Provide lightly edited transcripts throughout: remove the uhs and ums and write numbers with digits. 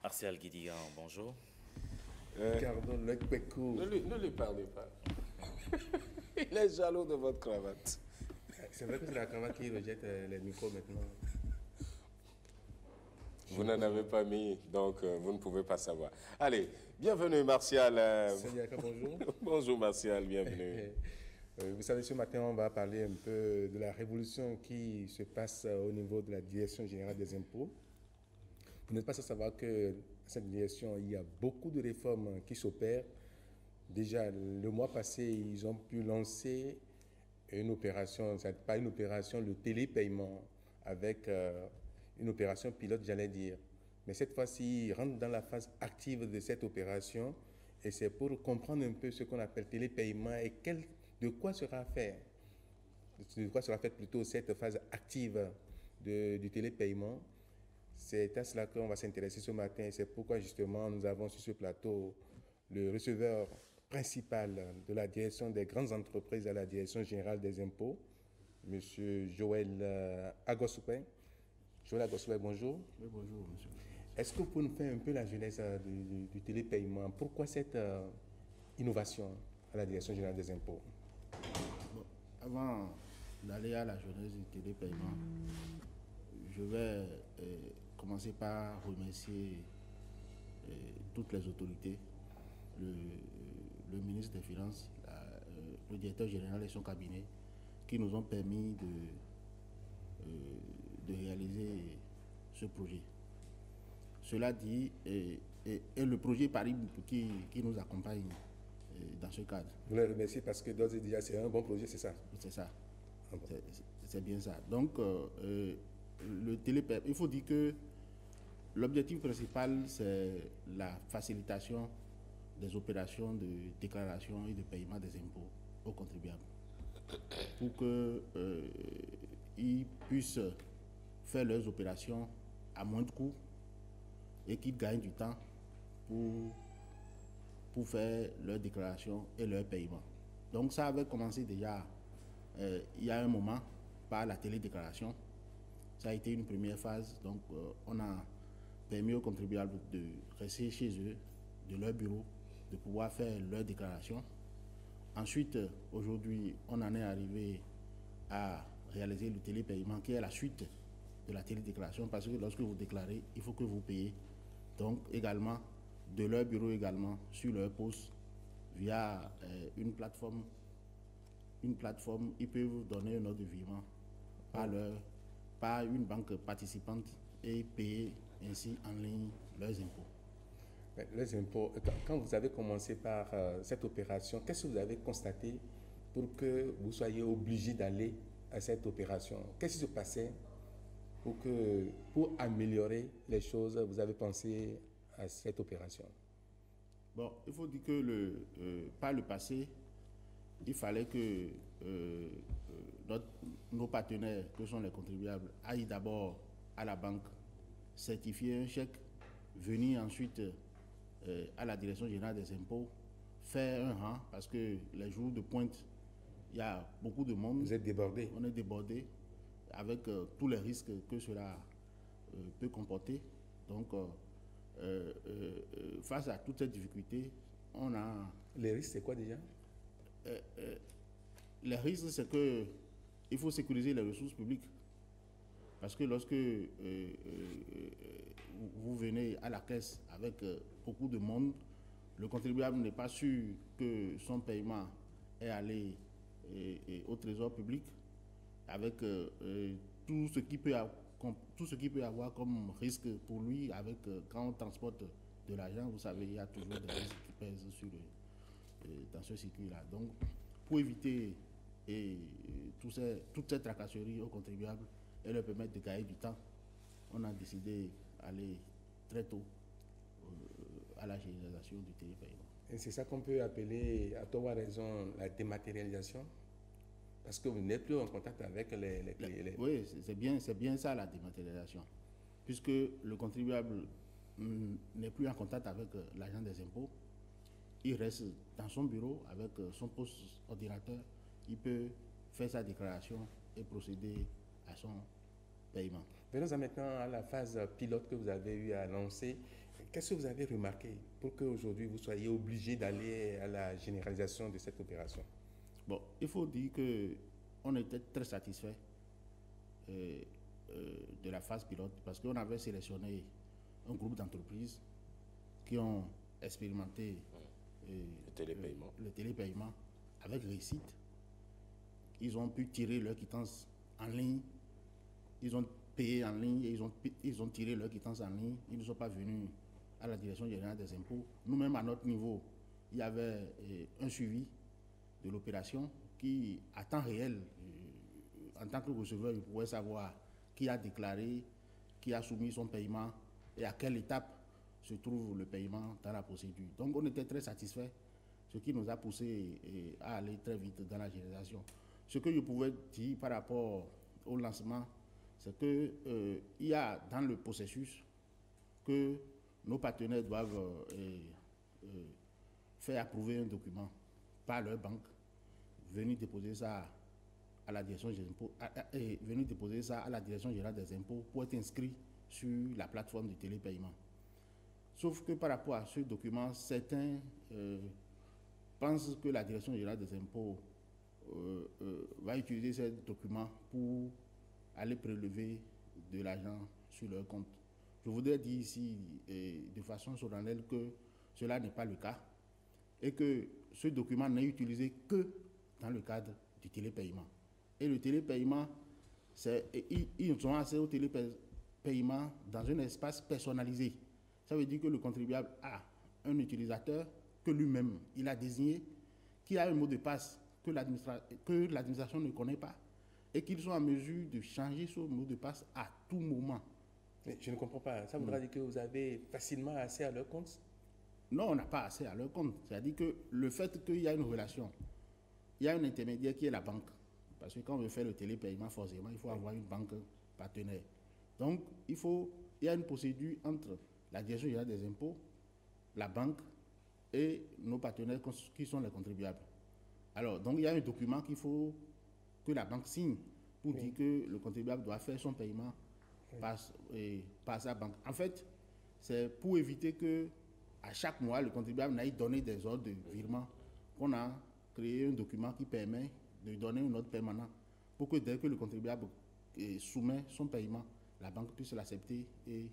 Martial Guidigan, bonjour. Pardon, le Pécou. Ne lui parlez pas. Il est jaloux de votre cravate. C'est vrai que c'est la cravate qui rejette les micros maintenant. Vous n'en avez pas mis, donc vous ne pouvez pas savoir. Allez, bienvenue Martial. Salut Aka, bonjour. Bonjour Martial, bienvenue. Vous savez, ce matin, on va parler un peu de la révolution qui se passe au niveau de la Direction générale des impôts. Vous n'êtes pas sans savoir que cette direction, il y a beaucoup de réformes qui s'opèrent. Déjà, le mois passé, ils ont pu lancer une opération, pas une opération, le télépaiement, avec une opération pilote, j'allais dire. Mais cette fois-ci, ils rentrent dans la phase active de cette opération et c'est pour comprendre un peu ce qu'on appelle télépaiement et de quoi sera fait, de quoi sera faite plutôt cette phase active du télépaiement. C'est à cela qu'on va s'intéresser ce matin et c'est pourquoi justement nous avons sur ce plateau le receveur principal de la direction des grandes entreprises à la Direction générale des impôts, M. Joël Agosoupe. Joël Agosoupe, bonjour. Oui, bonjour, monsieur. Est-ce que vous pouvez nous faire un peu la genèse du télépaiement? Pourquoi cette innovation à la Direction générale des impôts? Bon, avant d'aller à la genèse du télépaiement, je vais commencer par remercier toutes les autorités, le ministre des Finances, le directeur général et son cabinet, qui nous ont permis de réaliser ce projet. Cela dit, et le projet Paris qui nous accompagne dans ce cadre. Vous les remerciez parce que d'ores et déjà c'est un bon projet, c'est ça? C'est ça. Ah bon. C'est bien ça. Donc, le télépaiement, il faut dire que l'objectif principal, c'est la facilitation des opérations de déclaration et de paiement des impôts aux contribuables pour qu'ils puissent faire leurs opérations à moins de coûts et qu'ils gagnent du temps pour faire leurs déclarations et leurs paiements. Donc ça avait commencé déjà il y a un moment par la télédéclaration. Ça a été une première phase. Donc on a permis aux contribuables de rester chez eux, de leur bureau, de pouvoir faire leurs déclarations. Ensuite, aujourd'hui, on en est arrivé à réaliser le télépaiement qui est la suite de la télédéclaration parce que lorsque vous déclarez, il faut que vous payez. Donc également, de leur bureau également, sur leur poste, via une plateforme, ils peuvent donner un ordre de virement par une banque participante et payer ainsi en ligne leurs impôts. Les impôts, quand vous avez commencé par cette opération, qu'est-ce que vous avez constaté pour que vous soyez obligé d'aller à cette opération? Qu'est-ce qui se passait pour améliorer les choses, vous avez pensé à cette opération? Bon, il faut dire que par le passé, il fallait que nos partenaires, que sont les contribuables, aillent d'abord à la banque, certifier un chèque, venir ensuite à la Direction générale des impôts, faire un rang, parce que les jours de pointe, il y a beaucoup de monde. Vous êtes débordé? On est débordé avec tous les risques que cela peut comporter. Donc, face à toutes ces difficultés, on a... Les risques, c'est quoi déjà? Les risques, c'est qu'il faut sécuriser les ressources publiques. Parce que lorsque vous venez à la caisse avec beaucoup de monde, le contribuable n'est pas sûr que son paiement est allé au trésor public avec tout ce qui peut avoir comme risque pour lui quand on transporte de l'argent. Vous savez, il y a toujours des risques qui pèsent dans ce circuit-là. Donc, pour éviter toutes ces tracasseries aux contribuables et leur permettre de gagner du temps, on a décidé d'aller très tôt à la généralisation du télépaiement. Et c'est ça qu'on peut appeler, à tort ou à raison, la dématérialisation? Parce que vous n'êtes plus en contact avec les clients. Oui, c'est bien ça la dématérialisation. Puisque le contribuable n'est plus en contact avec l'agent des impôts, il reste dans son bureau avec son poste ordinateur, il peut faire sa déclaration et procéder à son paiement. Venons maintenant à la phase pilote que vous avez eu à lancer. Qu'est-ce que vous avez remarqué pour qu'aujourd'hui vous soyez obligé d'aller à la généralisation de cette opération? Bon, il faut dire qu'on était très satisfait euh, de la phase pilote parce qu'on avait sélectionné un groupe d'entreprises qui ont expérimenté le télépaiement avec réussite. Ils ont pu tirer leur quittance en ligne, ils ont payé en ligne, et ils ont tiré leur quittance en ligne, ils ne sont pas venus à la direction générale des impôts. Nous-mêmes, à notre niveau, il y avait un suivi de l'opération qui, à temps réel, en tant que receveur, il pouvait savoir qui a déclaré, qui a soumis son paiement et à quelle étape se trouve le paiement dans la procédure. Donc on était très satisfaits, ce qui nous a poussé à aller très vite dans la généralisation. Ce que je pouvais dire par rapport au lancement, c'est qu'il y a dans le processus que nos partenaires doivent faire approuver un document par leur banque, venir déposer ça à la direction des impôts, venir déposer ça à la direction générale des impôts pour être inscrit sur la plateforme de télépaiement. Sauf que par rapport à ce document, certains pensent que la direction générale des impôts va utiliser ce document pour aller prélever de l'argent sur leur compte. Je voudrais dire ici de façon solennelle que cela n'est pas le cas et que ce document n'est utilisé que dans le cadre du télépaiement. Et le télépaiement, ils ont accès au télépaiement dans un espace personnalisé. Ça veut dire que le contribuable a un utilisateur que lui-même il a désigné, qui a un mot de passe que l'administration ne connaît pas et qu'ils sont en mesure de changer ce mot de passe à tout moment. Mais je ne comprends pas. Ça voudra dire que vous avez facilement accès à leur compte? Non, on n'a pas accès à leur compte. C'est-à-dire que le fait qu'il y a une relation, il y a un intermédiaire qui est la banque. Parce que quand on veut faire le télépaiement, forcément, il faut avoir une banque partenaire. Donc, il y a une procédure entre la direction générale des impôts, la banque et nos partenaires qui sont les contribuables. Alors, donc, il y a un document qu'il faut que la banque signe pour dire que le contribuable doit faire son paiement par sa banque. En fait, c'est pour éviter que à chaque mois, le contribuable n'aille donner des ordres de virement, qu'on a créé un document qui permet de donner un ordre permanent pour que dès que le contribuable soumet son paiement, la banque puisse l'accepter et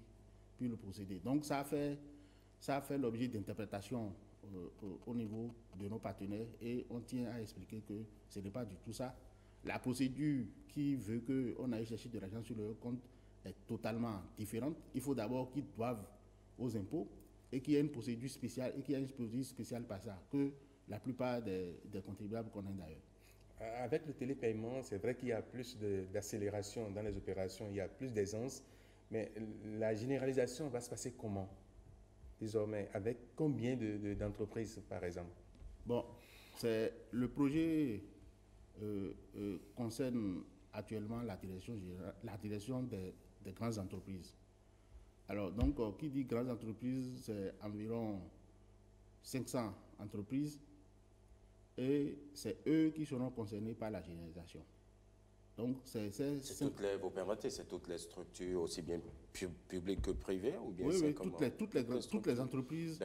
puis le procéder. Donc ça a fait l'objet d'interprétation au niveau de nos partenaires et on tient à expliquer que ce n'est pas du tout ça. La procédure qui veut qu'on aille chercher de l'argent sur leur compte est totalement différente. Il faut d'abord qu'ils doivent aux impôts et qu'il y ait une procédure spéciale et qu'il y ait une procédure spéciale par ça que la plupart des contribuables connaissent d'ailleurs. Avec le télépaiement, c'est vrai qu'il y a plus d'accélération dans les opérations, il y a plus d'aisance, mais la généralisation va se passer comment désormais? Avec combien d'entreprises, par exemple? Bon, le projet concerne actuellement la direction des grandes entreprises. Alors, donc, qui dit grandes entreprises, c'est environ 500 entreprises et c'est eux qui seront concernés par la généralisation. Donc, vous permettez, c'est toutes les structures, aussi bien publiques que privées, ou bien oui, toutes les entreprises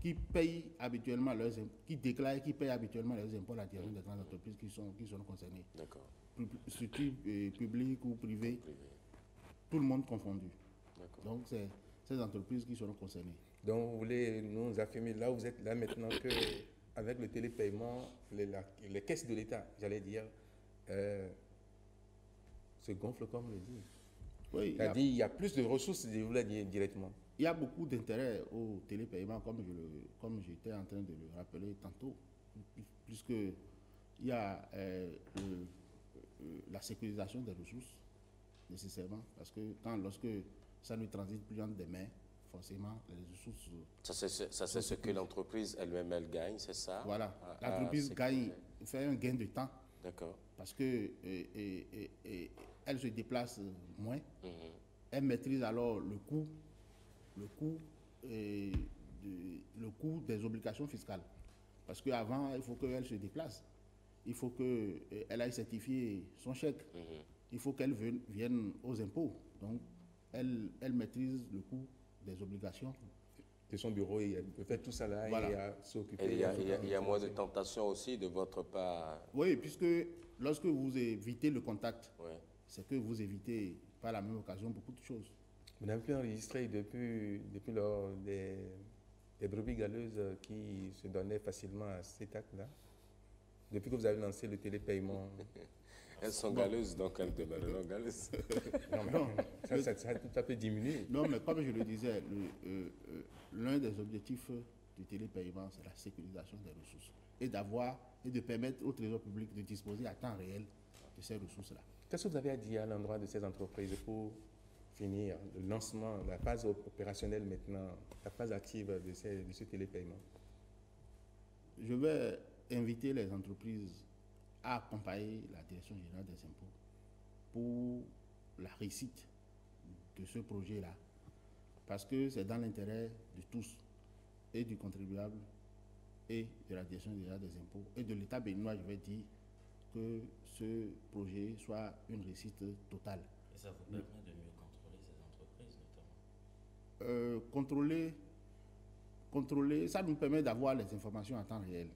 qui payent habituellement leurs impôts, qui déclarent, qui payent habituellement leurs impôts à la direction des grandes entreprises qui seront concernées. D'accord. Structures publiques ou privées, tout le monde confondu. Donc, c'est ces entreprises qui seront concernées. Donc, vous voulez nous affirmer, là où vous êtes là maintenant, qu'avec le télépaiement, les caisses de l'État, j'allais dire, se gonflent comme le dit. Oui, c'est-à-dire il y a plus de ressources, je voulais dire directement. Il y a beaucoup d'intérêt au télépaiement, comme j'étais en train de le rappeler tantôt, puisque il y a la sécurisation des ressources, nécessairement, parce que lorsque ça ne transite plus entre des mains, forcément, les ressources... Ça, c'est ce que l'entreprise elle-même, elle gagne, c'est ça? Voilà. L'entreprise fait un gain de temps. D'accord. Parce que elle se déplace moins. Elle maîtrise alors le coût des obligations fiscales. Parce qu'avant, il faut qu'elle se déplace. Il faut qu'elle aille certifier son chèque. Il faut qu'elle vienne aux impôts. Donc, elle maîtrise le coût des obligations de son bureau et de faire tout ça là Voilà. et à s'occuper. Et il y a moins de tentation aussi de votre part. Oui, puisque lorsque vous évitez le contact, Ouais. c'est que vous évitez par la même occasion beaucoup de choses. Vous n'avez plus enregistré depuis lors des brebis galeuses qui se donnaient facilement à cet acte-là? Depuis que vous avez lancé le télépaiement? Elles sont galeuses, donc elles demeureront galeuses. Non, mais ça a tout à fait diminué. Non, mais comme je le disais, l'un des objectifs du télépaiement, c'est la sécurisation des ressources et de permettre au Trésor public de disposer à temps réel de ces ressources-là. Qu'est-ce que vous avez à dire à l'endroit de ces entreprises pour finir le lancement, la phase opérationnelle maintenant, la phase active de ce télépaiement? Je vais inviter les entreprises à accompagner la Direction générale des impôts pour la réussite de ce projet-là, parce que c'est dans l'intérêt de tous, et du contribuable, et de la Direction générale des impôts, et de l'État béninois, je vais dire, que ce projet soit une réussite totale. Et ça vous permet de mieux contrôler ces entreprises, notamment? Contrôler, ça nous permet d'avoir les informations en temps réel.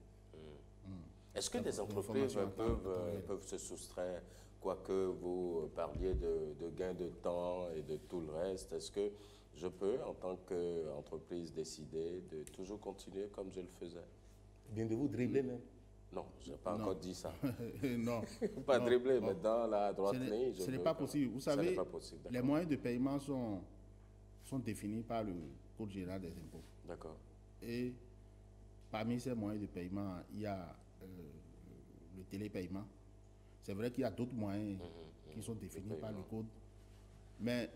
Est-ce que des entreprises peuvent se soustraire, quoique vous parliez de gains de temps et de tout le reste, est-ce que je peux, en tant qu'entreprise, décider de toujours continuer comme je le faisais? Bien de vous dribbler même. Non, je n'ai pas encore dit ça. Non. Pas Non, dribbler, non. mais dans la droite ligne. Ce n'est pas possible. Vous Ça n'est savez, pas possible, les d'accord. moyens de paiement sont définis par le Code général des impôts. D'accord. Et parmi ces moyens de paiement, il y a le télépaiement. C'est vrai qu'il y a d'autres moyens qui sont définis par le Code. Mais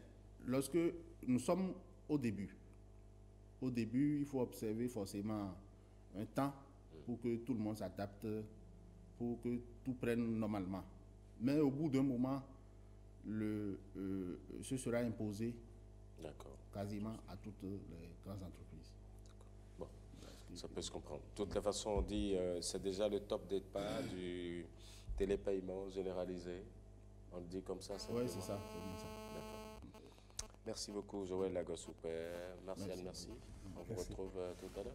lorsque nous sommes au début, il faut observer forcément un temps pour que tout le monde s'adapte, pour que tout prenne normalement. Mais au bout d'un moment, ce sera imposé D'accord. quasiment à toutes les grandes entreprises. Bon, ça peut se comprendre. De toutes les façons, on dit c'est déjà le top départ du télépaiement généralisé. On le dit comme ça, c'est Oui, bien c'est ça. ça, c'est bien ça. D'accord. Merci beaucoup, Joël Lagossouper. Martial, merci. On vous retrouve tout à l'heure.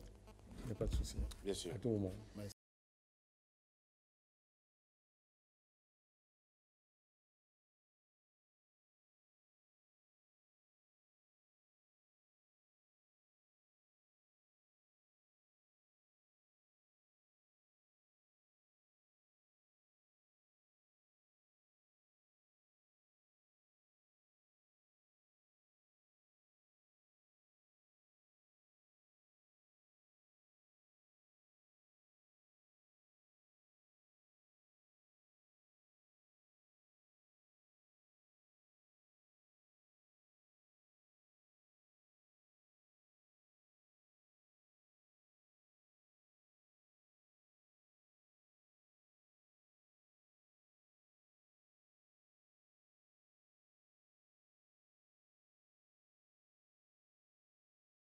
Il n'y a pas de souci. Bien sûr. À tout moment. Merci.